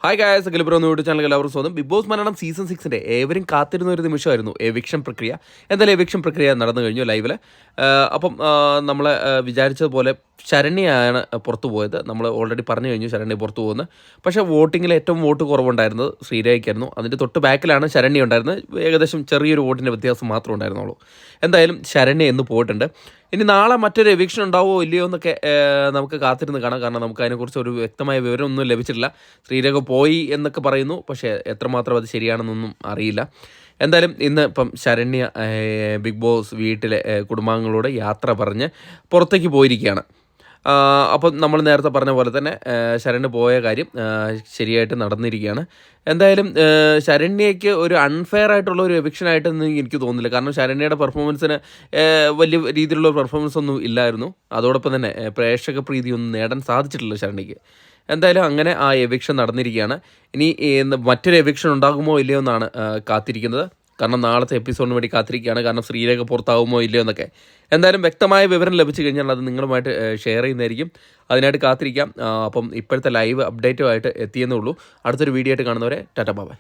Hi guys, അഖിലപുരം YouTube channel എല്ലാവർക്കും സ്വാഗതം. Big boss Malayalam season 6 ഏവരും കാത്തിരുന്ന ഒരു നിമിഷമായിരുന്നു എവിക്ഷൻ പ്രക്രിയ. എന്തായാലും എവിക്ഷൻ പ്രക്രിയ നടന്നു കഴിഞ്ഞു ലൈവിൽ. അപ്പം നമ്മൾ വിചാരിച്ചതുപോലെ ശരണ്യയാണ് പുറത്തു പോയത്. നമ്മൾ ഓൾറെഡി പറഞ്ഞു കഴിഞ്ഞു ശരണ്യ പുറത്തു പോകുന്നത്. പക്ഷേ വോട്ടിങ്ങിൽ ഏറ്റവും വോട്ട് കുറവുണ്ടായിരുന്നത് ശ്രീരേഖയ്ക്കായിരുന്നു. അതിൻ്റെ തൊട്ട് ബാക്കിലാണ് ശരണ്യ ഉണ്ടായിരുന്നത്. ഏകദേശം ചെറിയൊരു വോട്ടിൻ്റെ വ്യത്യാസം മാത്രമേ ഉണ്ടായിരുന്നുള്ളൂ. എന്തായാലും ശരണ്യ എന്ന് പോയിട്ടുണ്ട്. ഇനി നാളെ മറ്റൊരു എവിക്ഷൻ ഉണ്ടാവുമോ ഇല്ലയോ എന്നൊക്കെ നമുക്ക് കാത്തിരുന്ന് കാണാം. കാരണം നമുക്ക് അതിനെക്കുറിച്ച് ഒരു വ്യക്തമായ വിവരമൊന്നും ലഭിച്ചിട്ടില്ല. ശ്രീരേഖ പോയി എന്നൊക്കെ പറയുന്നു, പക്ഷേ എത്രമാത്രം അത് ശരിയാണെന്നൊന്നും അറിയില്ല. എന്തായാലും ഇന്ന് ഇപ്പം ശരണ്യ ബിഗ് ബോസ് വീട്ടിലെ കുടുംബാംഗങ്ങളോട് യാത്ര പറഞ്ഞ് പുറത്തേക്ക് പോയിരിക്കുകയാണ്. അപ്പം നമ്മൾ നേരത്തെ പറഞ്ഞ പോലെ തന്നെ ശരണ്യ പോയ കാര്യം ശരിയായിട്ട് നടന്നിരിക്കുകയാണ്. എന്തായാലും ശരണ്യയ്ക്ക് ഒരു അൺഫെയർ ആയിട്ടുള്ള ഒരു എവിക്ഷനായിട്ടൊന്നും എനിക്ക് തോന്നുന്നില്ല. കാരണം ശരണ്യയുടെ പെർഫോമൻസിന് വലിയ രീതിയിലുള്ള പെർഫോമൻസ് ഒന്നും ഇല്ലായിരുന്നു. അതോടൊപ്പം തന്നെ പ്രേക്ഷക പ്രീതിയൊന്നും നേടാൻ സാധിച്ചിട്ടില്ല ശരണ്യയ്ക്ക്. എന്തായാലും അങ്ങനെ ആ എവിക്ഷൻ നടന്നിരിക്കുകയാണ്. ഇനി മറ്റൊരു എവിക്ഷൻ ഉണ്ടാകുമോ ഇല്ലയോ എന്നാണ് കാത്തിരിക്കുന്നത്. കാരണം നാളത്തെ എപ്പിസോഡിന് വേണ്ടി കാത്തിരിക്കുകയാണ്. കാരണം ശ്രീരേഖ പുറത്താകുമോ ഇല്ലയോ എന്നൊക്കെ. എന്തായാലും വ്യക്തമായ വിവരം ലഭിച്ചു കഴിഞ്ഞാൽ അത് നിങ്ങളുമായിട്ട് ഷെയർ ചെയ്യുന്നതായിരിക്കും. അതിനായിട്ട് കാത്തിരിക്കാം. അപ്പം ഇപ്പോഴത്തെ ലൈവ് അപ്ഡേറ്റുമായിട്ട് എത്തിയെന്നേ ഉള്ളൂ. അടുത്തൊരു വീഡിയോ ആയിട്ട് കാണുന്നവരെ ടാറ്റ ബൈ.